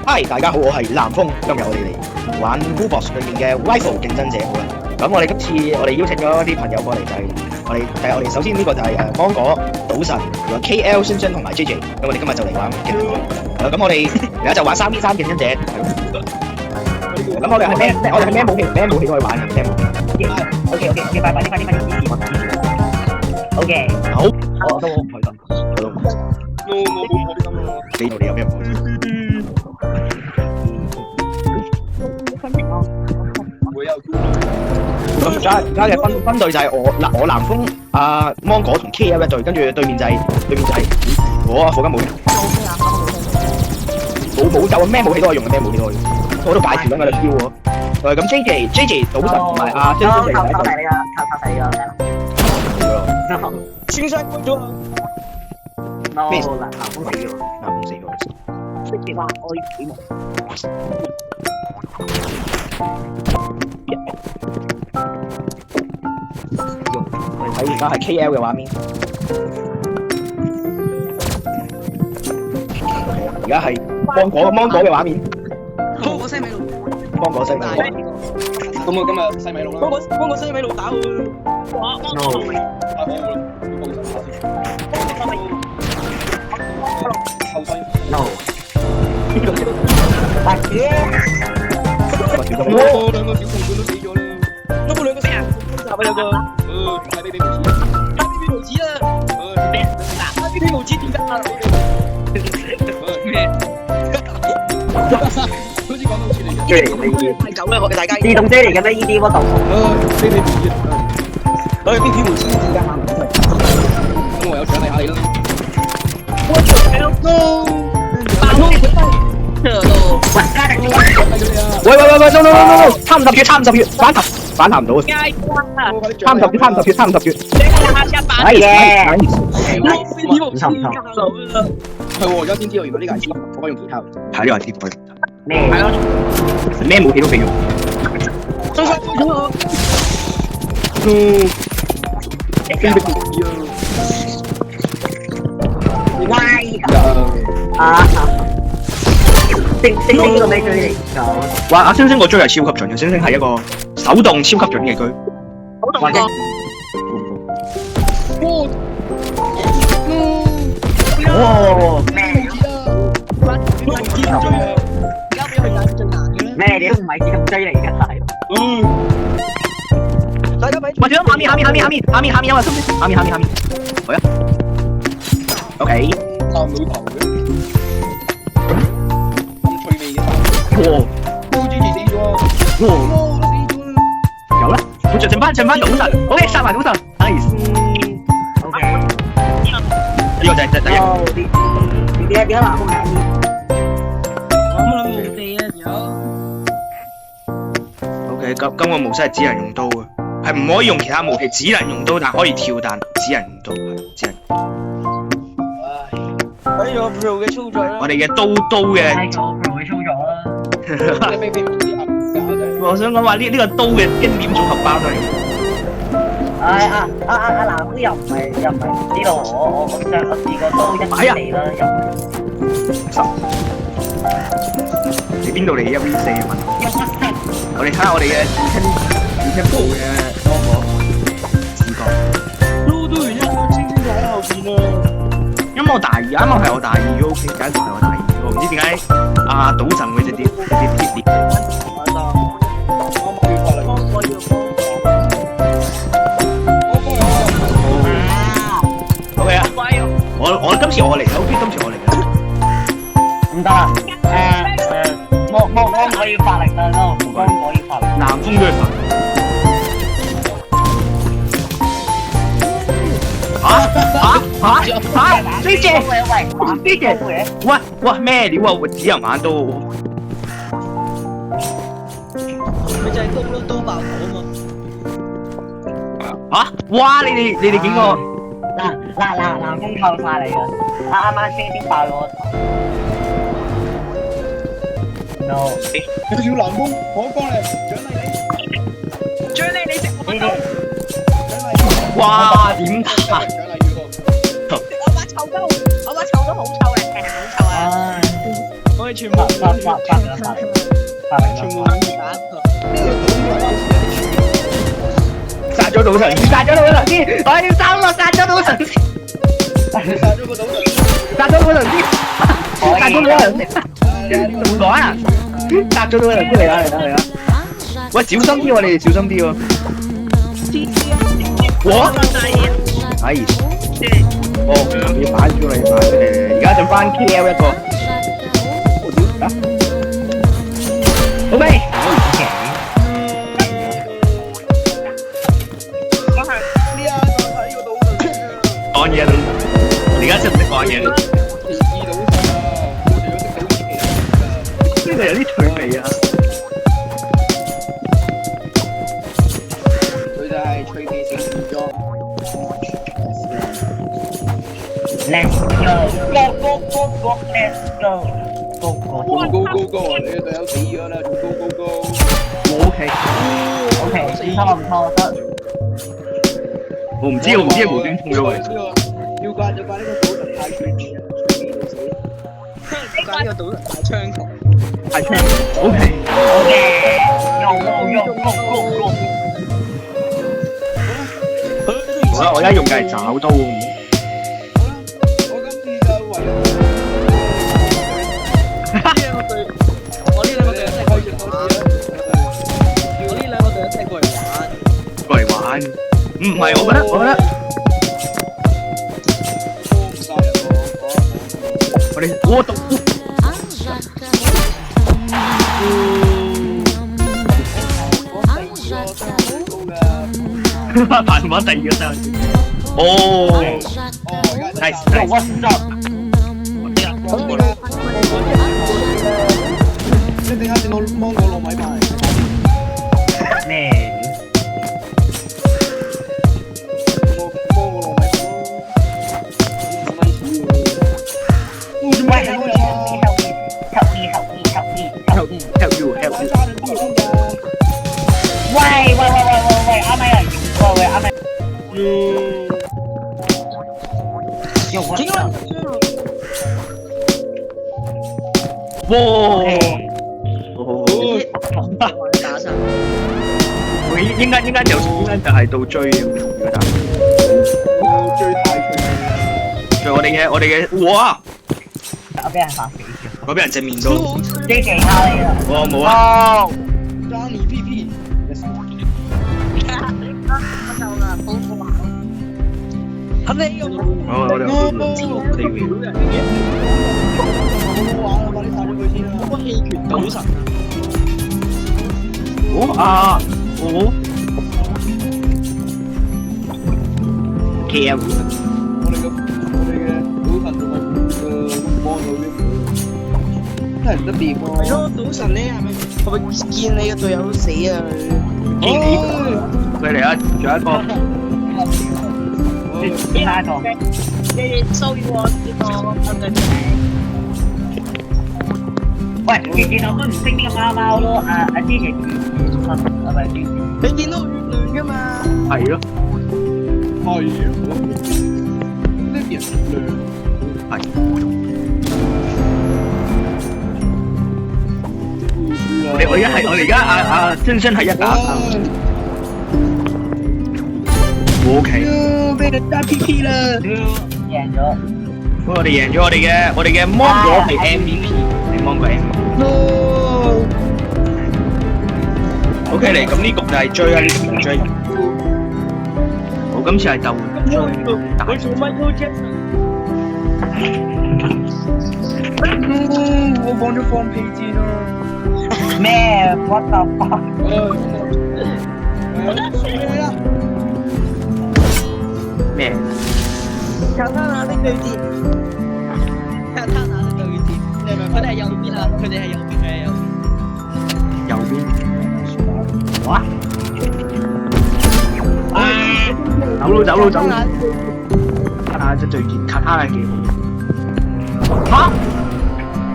Hi， 大家好，我係南風，今日我哋嚟玩 Roblox 裏面嘅 Rival 競爭者好啦。咁我哋今次我哋邀請咗一啲朋友過嚟，就係我哋首先呢個就係芒果、賭神、KL、星星同埋 JJ。咁我哋今日就嚟玩競爭者。咁我哋而家就玩3v3競爭者。咁我哋係咩？我哋係咩武器？咩武器可以玩啊？咩武器 ？OK，快啲！OK， 好，我都好唔開心。我冇開心啊！你有咩唔開心？咁而家嘅分隊就係我南風芒果同 KL 一隊，跟住對面就係我火金武器。冇就咩武器都可以用，咩武器都可以用。我都擺住緊㗎啦，標喎。咁 JJ 賭神同埋星星嚟靠你啦，靠你啦。先生關咗。咩？南風死咗。南風死咗。識別話我死亡。我哋睇而家係 KL 嘅畫面。而家係芒果嘅畫面。芒果西米露。芒果西米露。咁我今日西米露啦。芒果西米露打我。No。大姐。我兩個小同伴都死咗啦。嗰個兩個死人，集啊兩個。大 B B 無子。大 B B 無子啦。大 B B 無子點解啊？咩？好似講到似嚟嘅。係狗啦，我哋大家。自動車嚟嘅咩？呢啲乜豆腐？飛飛無子。B B 無子點解啊？咁我有獎勵下你啦。我操！爆窿！喂，加定啲。喂 ，no， 差50血，反彈唔到啊！差50血。可以嘅。係喎，而家先知道原來呢個係支，我可以用其他。係呢個係支可以。咩？係咯，咩武器都可以用。雙雙飛咗啊！歪啊！星呢個咩追嚟㗎？哇！星星個追係超級準嘅，星星係一個手動超級準嘅追。或者咩你都唔係自動追嚟㗎，係。大家咪。或者下面，因為下面，好啊。OK。探到頭嘅。咁趣味嘅飯。哇！都支持死咗啊！哇！我都死咗啦。有啦，佢剩翻賭神。OK， 殺埋賭神。Nice。OK。呢個就係第一。點解南風係呢？我冇諗地啊，有。OK， 今個模式係只能用刀嘅，係唔可以用其他武器，只能用刀，但可以跳彈，只能用刀，係只能。睇咗 Pro 嘅操作啦。我哋嘅刀嘅。睇咗 Pro 嘅操作啦。飛飛唔知壓架真係。我想講話呢個刀嘅經典組合包都係。南風又唔係呢度，我試過刀一嚟啦，又唔係。你邊度嚟1v4啊？我哋睇下我哋嘅2K Pro 嘅芒果視覺。撈到完一個清就喺後邊啦。因為我大二，啱啱係我大二都 OK， 第一個係我大二，我唔知點解賭神會直接貼裂。OK 啊，我今次我嚟嘅 ，OK， 今次我嚟嘅。唔得啊！芒果要發力啦，芒果要發力。南風都要發力。JJ，喂，咩料啊？只能玩刀喎。咪就係刀咯，刀爆頭啊嘛。哇！你哋幾個？南風扣晒你㗎，啱啱先爆咗我頭。No。有條南風，我幫你獎勵你食我刀。哇！點打？獎勵要個。我把臭刀好臭嘅，好臭啊！我哋全部發明全部啦！打殺咗賭神先，殺咗賭神先，我要走啦！殺咗賭神先，殺咗個賭神，殺咗賭神先，殺咗賭神先，唔講啊！殺咗賭神先嚟啦嚟啦嚟啦！喂，小心啲喎，你哋小心啲喎！我，哎，哦，要擺住你，擺住你，而家就翻 KL 一個，我屌啊！好未？講嘢啦，而家識唔識講嘢啦？呢個有啲趣味啊！佢就係吹氣成時裝。 Let's go let's go Go go go！你隊友死咗啦，仲 go go go！ 我 OK， OK， 唔錯得。我唔知無端衝咗佢。要怪就怪呢個賭神太串氣啊，串氣到死。怪呢個賭神太猖狂。係 OK。好啦，我而家用嘅係爪刀。 我呢兩個隊友真係過嚟玩，唔係，我覺得，我讀，排唔翻第二個先。哦，nice。 你點解整到芒果糯米飯？咩？芒果糯米飯喂，啱啱有人用過，啱啱。用我。打上。會應該就係到追咁樣打。追太追。最我哋嘅，哇！我俾人打死咗。我俾人正面到。機技敲你啦。我冇啊。爭你 PP。我哋用。我哋唔知我哋嘅。好玩啊！快啲殺咗佢先啦！個氣拳賭神啊！KM。我哋嘅賭神仲係幫到啲，真係唔得掂喎！係咯，賭神咧係咪見你嘅隊友死啊？佢嚟啊！仲有一個。下一個。你騷擾我呢個喂，見到都唔識呢個貓貓咯，阿之前係咪先？你見到月亮㗎嘛？係咯。係啊！呢邊月亮係。我而家阿真係一打三。OK。俾人打 PP 啦！贏咗。我哋贏咗我哋嘅芒果係 MVP， 係芒果 MVP。OK 嚟，咁呢局就係追啊，呢局就係追。好，今次係鬥追。我做 Michael Jackson。我放咗放屁箭啊！咩 ？What the fuck？咩？卡塔拿的對戰，卡塔拿的對戰，你明唔明？佢哋係右邊啊！佢哋係右邊，佢係右邊。右邊。哇！走佬！卡塔真最勁，卡塔係幾好。嚇？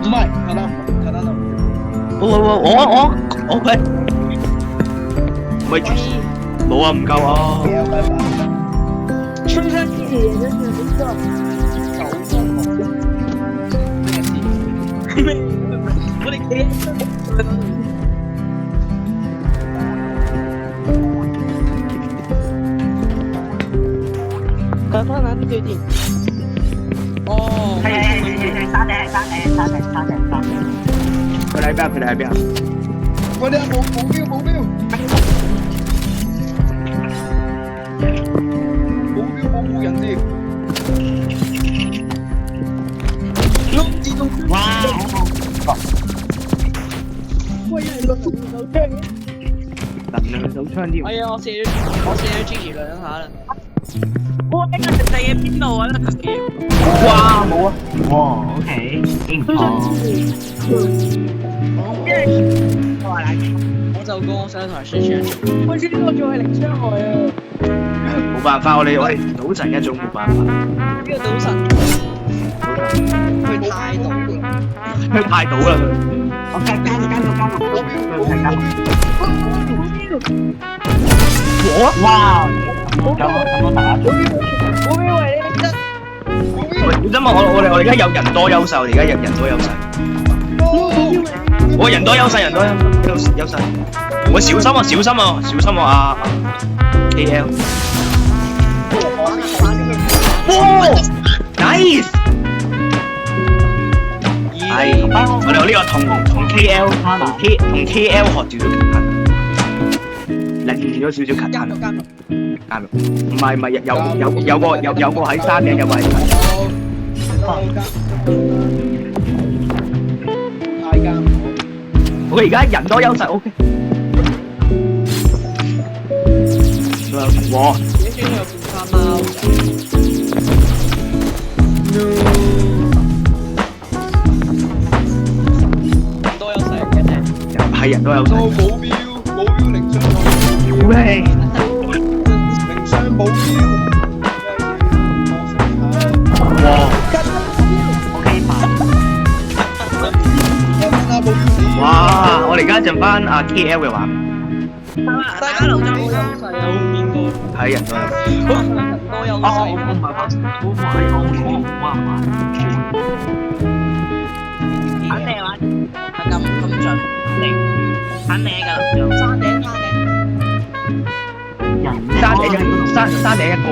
唔係，卡塔拿。我佢。喂，冇啊，唔夠啊。春山之前真係不錯。咩事？我哋企看他哪里最近？哦，係山頂。佢哋喺邊啊？佢哋喺邊啊？我哋冇標，冇標人先。哇！喂，有個手槍嘅。能手槍添。哎呀，我射咗 Gigi 兩下啦。哇！呢個食地喺邊度啊？呢個哇，冇啊！哇，OK，幾唔錯。我就講我上台宣傳，喂，呢個仲係零傷害啊！冇辦法，我哋賭神一種冇辦法。呢個賭神，佢太賭啦，佢太賭啦我加哇！咁打我以為你真。喂，小心啊！我哋而家有人多優勢，我哋而家有人多優勢。我人多優勢，優勢。我小心啊！KL。哇 ！Nice。係，我哋有呢個同 KL 學住咗近近，練咗少少近近。監獄，唔係有個喺山頂，有個喺太監。我而家人多優勢 ，OK。哇！你先有變化貓。多優勢嘅啫。係人都有勢。冇標零傷害。喂！零傷冇標。哇！ OK 哇！我哋而家陣翻阿 KL 嘅話，大家留咗好優勢啊！後面個係人都有。人多優勢。肯定話咁準。肯定㗎。山頂。山頂一個。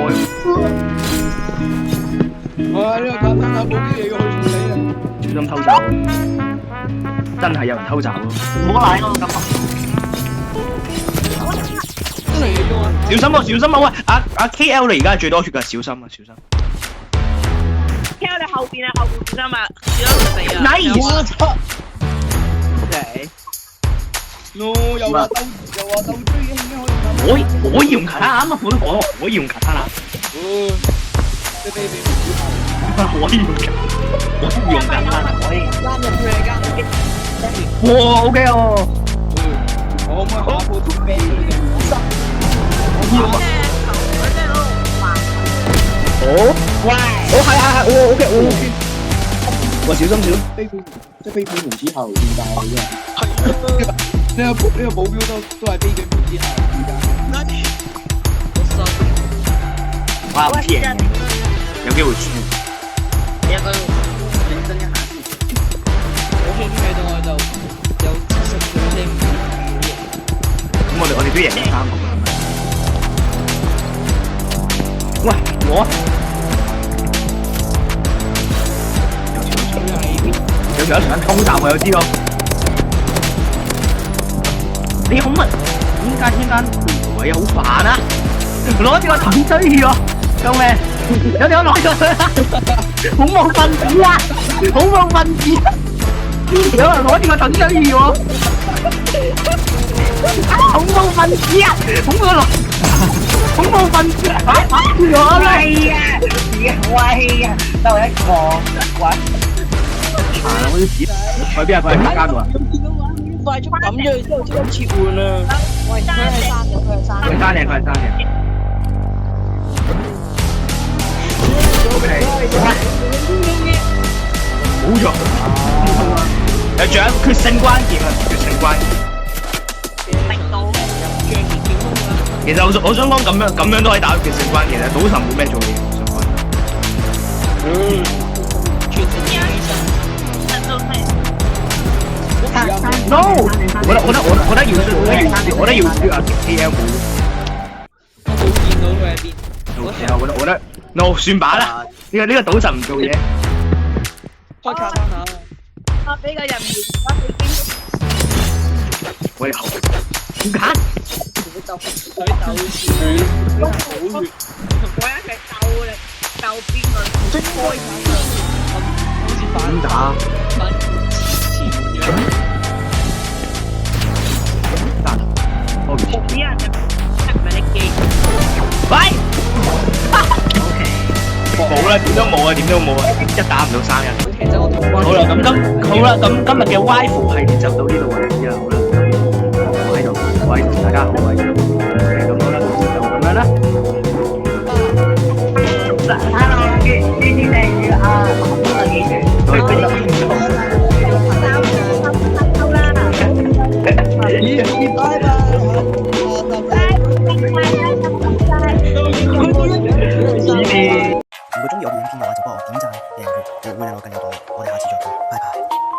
哇！呢個簡單冇標嘢要去處理啊！小心偷襲，真係有人偷襲咯！唔好賴我咁。小心啊！喂，阿 KL 你而家係最多血㗎，小心啊！小心。聽我哋後邊啊，後邊小心啊，小心死啊 Nice。OK。no 又話鬥追嘅，點解可以咁？可以用卡塔啱啊！我都講可以用卡塔啦。即係你可以用卡塔。拉入去嚟㗎。哇 ，OK 哦。我可唔可以下一步做啤佢哋？好，喂，係，OK，喂，小心。即係飛機門之後點解嘅？呢個保鏢都係飛機門之後點解？哇，唔知贏，有機會輸。一個認真一下先。我先睇到我就有70%咁我哋都贏咗3個。喂，我有條友想偷襲我又知道。你可唔可以點解喂好煩啊！攞住個藤追喎，救命！有條友攞咗佢啦，恐怖分子啊！有人攞住個藤追喎，恐怖分子啊！恐怖分子啊！喂啊！得我一個，喂！我啲紙去邊啊？佢喺監度啊！快速抌咗佢之後即刻切換啊！喂，佢係山嘅。OK， 冇錯。有獎決勝關鍵。其實我想講咁樣都可以打到決勝關鍵咧，賭神冇咩做嘢。全身 No，我得要啊 KL 股。我冇見到佢喺邊。我覺得 no 算把啦，呢個賭神唔做嘢。開卡單啊！我俾個人面喂，好點解？佢鬥住，佢好血，我一齊鬥力鬥邊個真開心啊！好似反打反前咗。啲人就唔係你記。喂冇啦，點都冇啊，一打唔到3人。其實我同好啦，咁今日嘅 Y 服系列就到呢度為止啦。好啦，我喺度，大家好，我喺度。咁好啦，就咁樣啦。 Hello，呢啲你要啊，邊個記住？對對對。拜拜。如果中意我嘅影片嘅話，就幫我點讚、訂閱，會令我更有動力。我哋下次再見，拜拜。